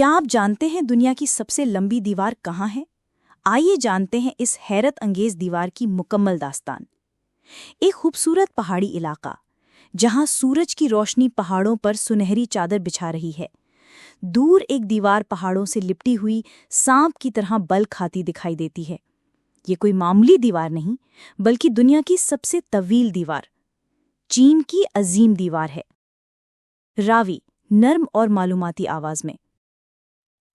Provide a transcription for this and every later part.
کیا آپ جانتے ہیں دنیا کی سب سے لمبی دیوار کہاں ہے؟ آئیے جانتے ہیں اس حیرت انگیز دیوار کی مکمل داستان۔ ایک خوبصورت پہاڑی علاقہ جہاں سورج کی روشنی پہاڑوں پر سنہری چادر بچھا رہی ہے۔ دور ایک دیوار پہاڑوں سے لپٹی ہوئی سانپ کی طرح بل کھاتی دکھائی دیتی ہے۔ یہ کوئی معمولی دیوار نہیں بلکہ دنیا کی سب سے طویل دیوار، چین کی عظیم دیوار ہے۔ راوی نرم اور معلوماتی آواز میں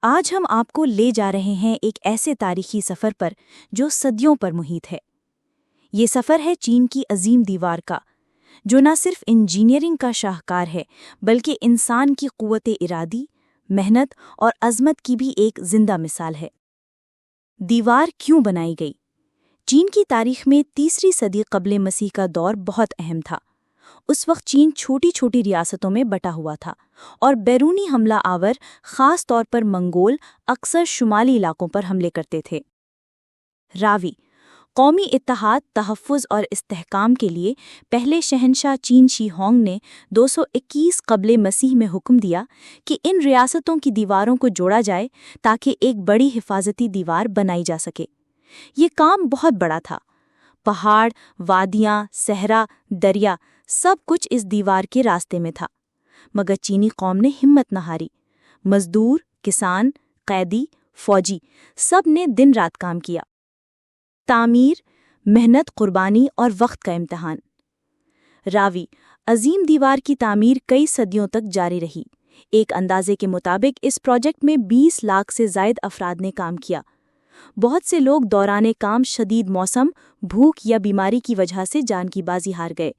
آج ہم آپ کو لے جا رہے ہیں ایک ایسے تاریخی سفر پر جو صدیوں پر محیط ہے۔ یہ سفر ہے چین کی عظیم دیوار کا، جو نہ صرف انجینئرنگ کا شاہکار ہے بلکہ انسان کی قوت ارادی، محنت اور عظمت کی بھی ایک زندہ مثال ہے۔ دیوار کیوں بنائی گئی؟ چین کی تاریخ میں 3 صدی قبل مسیح کا دور بہت اہم تھا۔ اس وقت چین چھوٹی چھوٹی ریاستوں میں بٹا ہوا تھا اور بیرونی حملہ آور خاص طور پر منگول اکثر شمالی علاقوں پر حملے کرتے تھے۔ راوی قومی اتحاد، تحفظ اور استحکام کے لیے پہلے شہنشاہ چین شی ہونگ نے 221 قبل مسیح میں حکم دیا کہ ان ریاستوں کی دیواروں کو جوڑا جائے تاکہ ایک بڑی حفاظتی دیوار بنائی جا سکے۔ یہ کام بہت بڑا تھا۔ پہاڑ، وادیاں، صحرا، دریا، سب کچھ اس دیوار کے راستے میں تھا، مگر چینی قوم نے ہمت نہ ہاری۔ مزدور، کسان، قیدی، فوجی، سب نے دن رات کام کیا۔ تعمیر، محنت، قربانی اور وقت کا امتحان۔ راوی عظیم دیوار کی تعمیر کئی صدیوں تک جاری رہی۔ ایک اندازے کے مطابق اس پروجیکٹ میں 20 لاکھ سے زائد افراد نے کام کیا۔ بہت سے لوگ دوران کام شدید موسم، بھوک یا بیماری کی وجہ سے جان کی بازی ہار گئے۔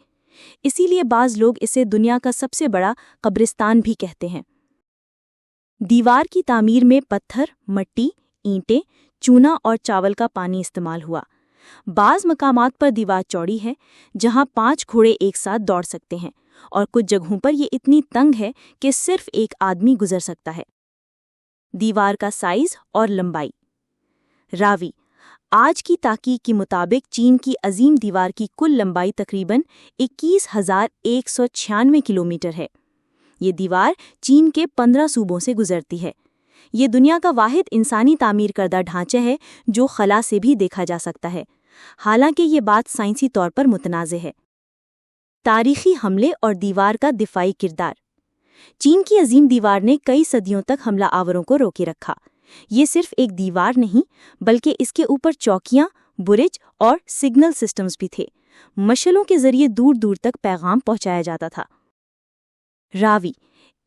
اسی لیے بعض لوگ اسے دنیا کا سب سے بڑا قبرستان بھی کہتے ہیں۔ دیوار کی تعمیر میں پتھر، مٹی، اینٹیں، چونا اور چاول کا پانی استعمال ہوا۔ بعض مقامات پر دیوار چوڑی ہے جہاں 5 گھوڑے ایک ساتھ دوڑ سکتے ہیں، اور کچھ جگہوں پر یہ اتنی تنگ ہے کہ صرف ایک آدمی گزر سکتا ہے۔ دیوار کا سائز اور لمبائی۔ راوی آج کی تحقیق کے مطابق چین کی عظیم دیوار کی کل لمبائی تقریباً 21,196 کلومیٹر ہے۔ یہ دیوار چین کے 15 صوبوں سے گزرتی ہے۔ یہ دنیا کا واحد انسانی تعمیر کردہ ڈھانچہ ہے جو خلا سے بھی دیکھا جا سکتا ہے، حالانکہ یہ بات سائنسی طور پر متنازع ہے۔ تاریخی حملے اور دیوار کا دفاعی کردار۔ چین کی عظیم دیوار نے کئی صدیوں تک حملہ آوروں کو روکے رکھا۔ یہ صرف ایک دیوار نہیں بلکہ اس کے اوپر چوکیاں، برج اور سگنل سسٹمز بھی تھے۔ مشعلوں کے ذریعے دور دور تک پیغام پہنچایا جاتا تھا۔ راوی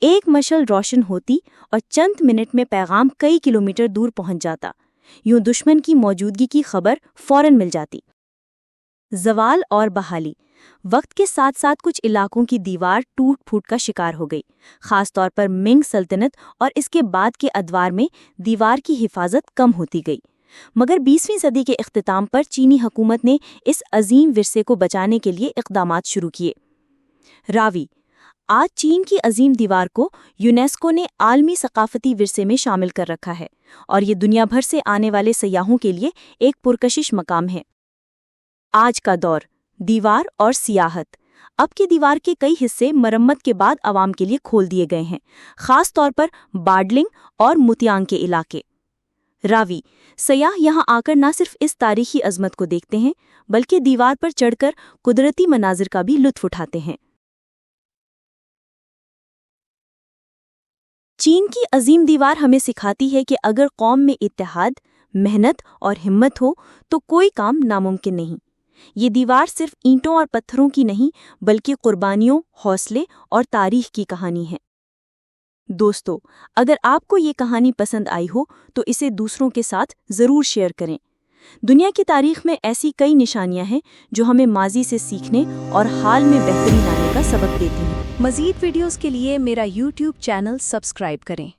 ایک مشعل روشن ہوتی اور چند منٹ میں پیغام کئی کلومیٹر دور پہنچ جاتا، یوں دشمن کی موجودگی کی خبر فوراً مل جاتی۔ زوال اور بحالی۔ وقت کے ساتھ ساتھ کچھ علاقوں کی دیوار ٹوٹ پھوٹ کا شکار ہو گئی، خاص طور پر منگ سلطنت اور اس کے بعد کے ادوار میں دیوار کی حفاظت کم ہوتی گئی۔ مگر 20ویں صدی کے اختتام پر چینی حکومت نے اس عظیم ورثے کو بچانے کے لیے اقدامات شروع کیے۔ راوی آج چین کی عظیم دیوار کو یونیسکو نے عالمی ثقافتی ورثے میں شامل کر رکھا ہے، اور یہ دنیا بھر سے آنے والے سیاحوں کے لیے ایک پرکشش مقام ہے۔ آج کا دور، دیوار اور سیاحت۔ اب کی دیوار کے کئی حصے مرمت کے بعد عوام کے لیے کھول دیے گئے ہیں، خاص طور پر بارڈلنگ اور موتیانگ کے علاقے۔ راوی سیاح یہاں آ کر نہ صرف اس تاریخی عظمت کو دیکھتے ہیں بلکہ دیوار پر چڑھ کر قدرتی مناظر کا بھی لطف اٹھاتے ہیں۔ چین کی عظیم دیوار ہمیں سکھاتی ہے کہ اگر قوم میں اتحاد، محنت اور ہمت ہو تو کوئی کام ناممکن نہیں۔ یہ دیوار صرف اینٹوں اور پتھروں کی نہیں بلکہ قربانیوں، حوصلے اور تاریخ کی کہانی ہے۔ دوستو، اگر آپ کو یہ کہانی پسند آئی ہو تو اسے دوسروں کے ساتھ ضرور شیئر کریں۔ دنیا کی تاریخ میں ایسی کئی نشانیاں ہیں جو ہمیں ماضی سے سیکھنے اور حال میں بہتری لانے کا سبق دیتی ہیں۔ مزید ویڈیوز کے لیے میرا YouTube چینل سبسکرائب کریں۔